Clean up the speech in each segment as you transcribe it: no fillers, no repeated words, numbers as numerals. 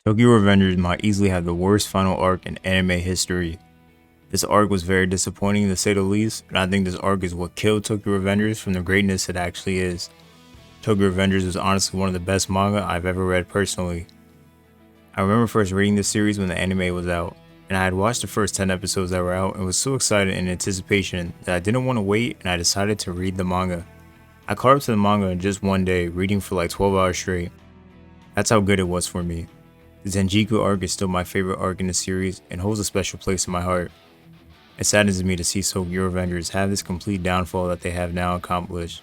Tokyo Revengers might easily have the worst final arc in anime history. This arc was very disappointing to say the least, and I think this arc is what killed Tokyo Revengers from the greatness it actually is. Tokyo Revengers was honestly one of the best manga I've ever read personally. I remember first reading this series when the anime was out, and I had watched the first 10 episodes that were out and was so excited in anticipation that I didn't want to wait and I decided to read the manga. I caught up to the manga in just one day, reading for like 12 hours straight. That's how good it was for me. The KiiNGKhyy arc is still my favorite arc in the series and holds a special place in my heart. It saddens me to see Tokyo Revengers have this complete downfall that they have now accomplished.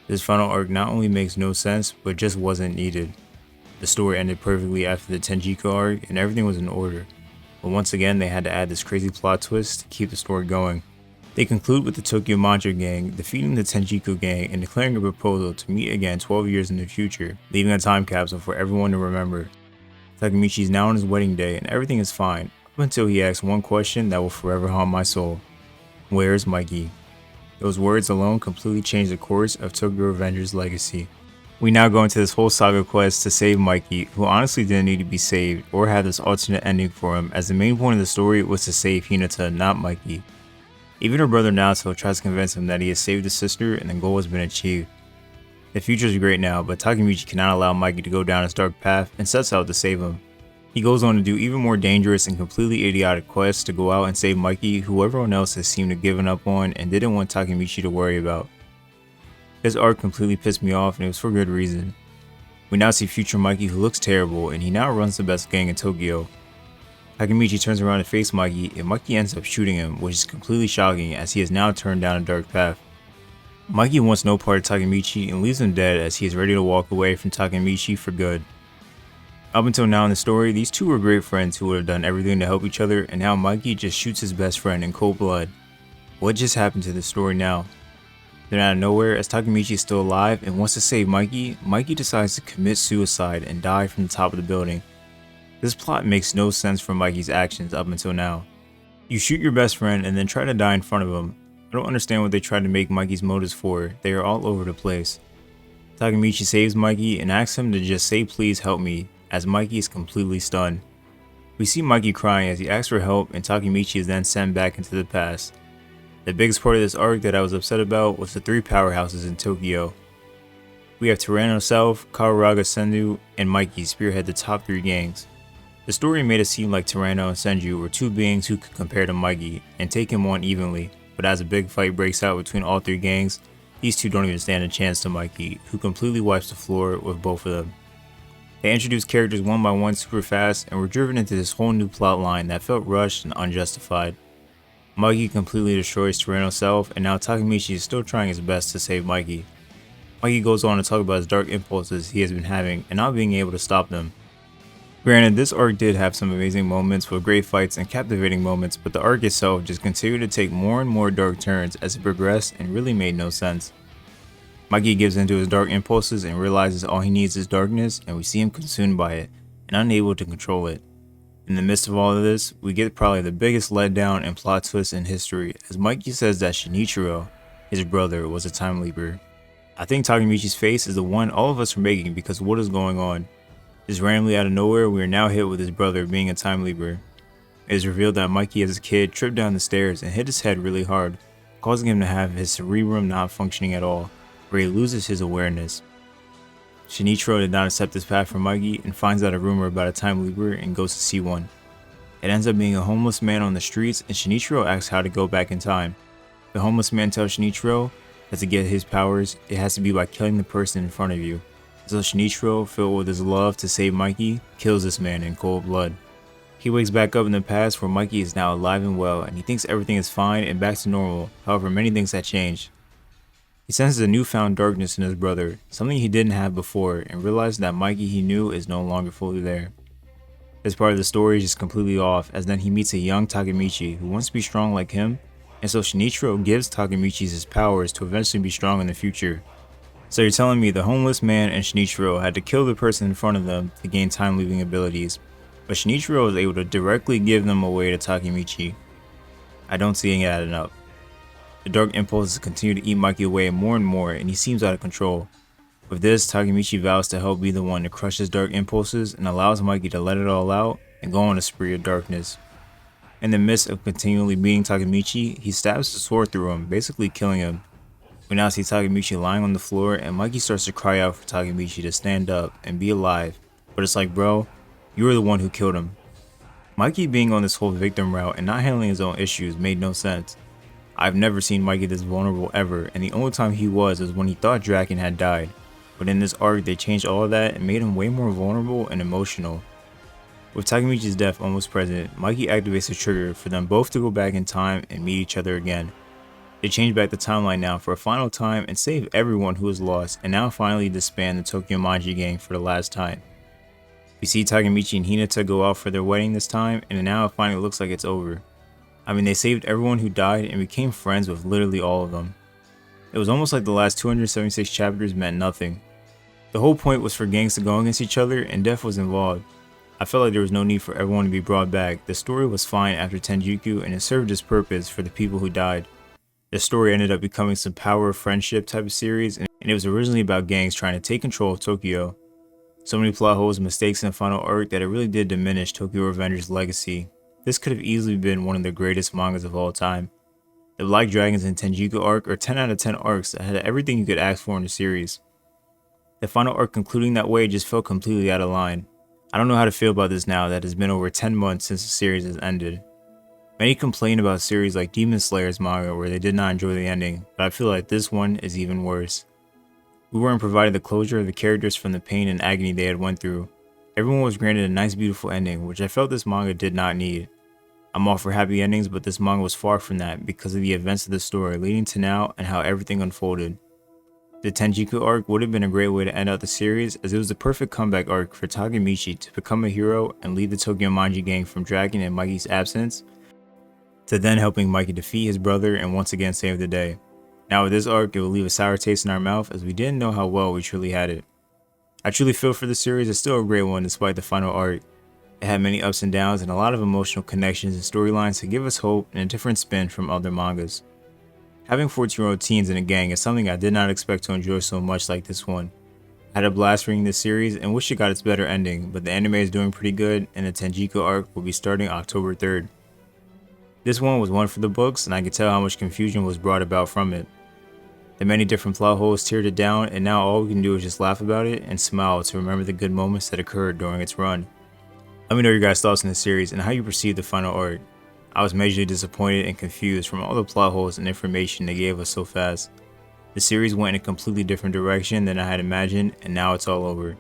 This final arc not only makes no sense, but just wasn't needed. The story ended perfectly after the KiiNGKhyy arc and everything was in order, but once again they had to add this crazy plot twist to keep the story going. They conclude with the Tokyo Mantra gang defeating the KiiNGKhyy gang and declaring a proposal to meet again 12 years in the future, leaving a time capsule for everyone to remember. Takemichi is now on his wedding day and everything is fine, up until he asks one question that will forever haunt my soul. Where's Mikey? Those words alone completely changed the course of Tokyo Revengers' legacy. We now go into this whole saga quest to save Mikey, who honestly didn't need to be saved or have this alternate ending for him, as the main point of the story was to save Hinata, not Mikey. Even her brother Naoto tries to convince him that he has saved his sister and the goal has been achieved. The future is great now, but Takemichi cannot allow Mikey to go down his dark path and sets out to save him. He goes on to do even more dangerous and completely idiotic quests to go out and save Mikey, who everyone else has seemed to given up on and didn't want Takemichi to worry about. This arc completely pissed me off and it was for good reason. We now see future Mikey, who looks terrible and he now runs the best gang in Tokyo. Takemichi turns around to face Mikey and Mikey ends up shooting him, which is completely shocking as he has now turned down a dark path. Mikey wants no part of Takemichi and leaves him dead as he is ready to walk away from Takemichi for good. Up until now in the story, these two were great friends who would have done everything to help each other, and now Mikey just shoots his best friend in cold blood. What just happened to this story now? Then out of nowhere, as Takemichi is still alive and wants to save Mikey, Mikey decides to commit suicide and die from the top of the building. This plot makes no sense from Mikey's actions up until now. You shoot your best friend and then try to die in front of him. I don't understand what they tried to make Mikey's motives for, they are all over the place. Takemichi saves Mikey and asks him to just say please help me, as Mikey is completely stunned. We see Mikey crying as he asks for help and Takemichi is then sent back into the past. The biggest part of this arc that I was upset about was the three powerhouses in Tokyo. We have Tyranno South, Kawaraga Senju, and Mikey spearhead the top three gangs. The story made it seem like Tyranno and Senju were two beings who could compare to Mikey and take him on evenly, but as a big fight breaks out between all three gangs, these two don't even stand a chance to Mikey, who completely wipes the floor with both of them. They introduced characters one by one super fast and were driven into this whole new plot line that felt rushed and unjustified. Mikey completely destroys Tyranno South and now Takemichi is still trying his best to save Mikey. Mikey goes on to talk about his dark impulses he has been having and not being able to stop them. Granted, this arc did have some amazing moments with great fights and captivating moments, but the arc itself just continued to take more and more dark turns as it progressed and really made no sense. Mikey gives into his dark impulses and realizes all he needs is darkness, and we see him consumed by it and unable to control it. In the midst of all of this, we get probably the biggest letdown and plot twist in history as Mikey says that Shinichiro, his brother, was a time leaper. I think Takemichi's face is the one all of us are making because of what is going on. Just randomly out of nowhere, we are now hit with his brother being a time leaper. It is revealed that Mikey as a kid tripped down the stairs and hit his head really hard, causing him to have his cerebrum not functioning at all, where he loses his awareness. Shinichiro did not accept this path from Mikey and finds out a rumor about a time leaper and goes to see one. It ends up being a homeless man on the streets and Shinichiro asks how to go back in time. The homeless man tells Shinichiro that to get his powers, it has to be by killing the person in front of you. So Shinichiro, filled with his love to save Mikey, kills this man in cold blood. He wakes back up in the past where Mikey is now alive and well and he thinks everything is fine and back to normal, however many things have changed. He senses a newfound darkness in his brother, something he didn't have before, and realizes that Mikey he knew is no longer fully there. This part of the story is just completely off, as then he meets a young Takemichi who wants to be strong like him, and so Shinichiro gives Takemichi his powers to eventually be strong in the future. So you're telling me the homeless man and Shinichiro had to kill the person in front of them to gain time-leaving abilities, but Shinichiro was able to directly give them away to Takemichi. I don't see it adding up. The dark impulses continue to eat Mikey away more and more, and he seems out of control. With this, Takemichi vows to help be the one to crush his dark impulses and allows Mikey to let it all out and go on a spree of darkness. In the midst of continually beating Takemichi, he stabs his sword through him, basically killing him. We now see Takemichi lying on the floor and Mikey starts to cry out for Takemichi to stand up and be alive, but it's like, bro, you were the one who killed him. Mikey being on this whole victim route and not handling his own issues made no sense. I've never seen Mikey this vulnerable ever, and the only time he was when he thought Draken had died. But in this arc, they changed all of that and made him way more vulnerable and emotional. With Takemichi's death almost present, Mikey activates a trigger for them both to go back in time and meet each other again. They change back the timeline now for a final time and save everyone who was lost, and now finally disband the Tokyo Manji gang for the last time. We see Takemichi and Hinata go out for their wedding this time, and now it finally looks like it's over. I mean, they saved everyone who died and became friends with literally all of them. It was almost like the last 276 chapters meant nothing. The whole point was for gangs to go against each other and death was involved. I felt like there was no need for everyone to be brought back. The story was fine after Tenjiku and it served its purpose for the people who died. The story ended up becoming some power of friendship type of series, and it was originally about gangs trying to take control of Tokyo. So many plot holes and mistakes in the final arc that it really did diminish Tokyo Revenger's legacy. This could have easily been one of the greatest mangas of all time. The Black Dragons and Tenjiku arc are 10 out of 10 arcs that had everything you could ask for in the series. The final arc concluding that way just felt completely out of line. I don't know how to feel about this now that it has been over 10 months since the series has ended. Many complain about series like Demon Slayer's manga where they did not enjoy the ending, but I feel like this one is even worse. We weren't provided the closure of the characters from the pain and agony they had went through. Everyone was granted a nice beautiful ending, which I felt this manga did not need. I'm all for happy endings, but this manga was far from that because of the events of the story leading to now and how everything unfolded. The Tenjiku arc would have been a great way to end out the series, as it was the perfect comeback arc for Takemichi to become a hero and lead the Tokyo Manji gang from Draken and Mikey's absence, to then helping Mikey defeat his brother and once again save the day. Now with this arc, it will leave a sour taste in our mouth as we didn't know how well we truly had it. I truly feel for the series is still a great one despite the final arc. It had many ups and downs and a lot of emotional connections and storylines to give us hope and a different spin from other mangas. Having 14-year-old teens in a gang is something I did not expect to enjoy so much like this one. I had a blast reading this series and wish it got its better ending, but the anime is doing pretty good and the Tenjiku arc will be starting October 3rd. This one was one for the books and I could tell how much confusion was brought about from it. The many different plot holes teared it down and now all we can do is just laugh about it and smile to remember the good moments that occurred during its run. Let me know your guys' thoughts on the series and how you perceived the final arc. I was majorly disappointed and confused from all the plot holes and information they gave us so fast. The series went in a completely different direction than I had imagined and now it's all over.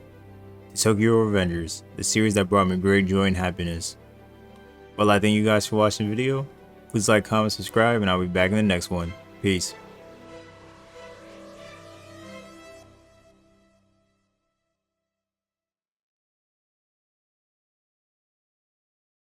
The Tokyo Revengers, the series that brought me great joy and happiness. Well, I thank you guys for watching the video. Please like, comment, subscribe, and I'll be back in the next one. Peace.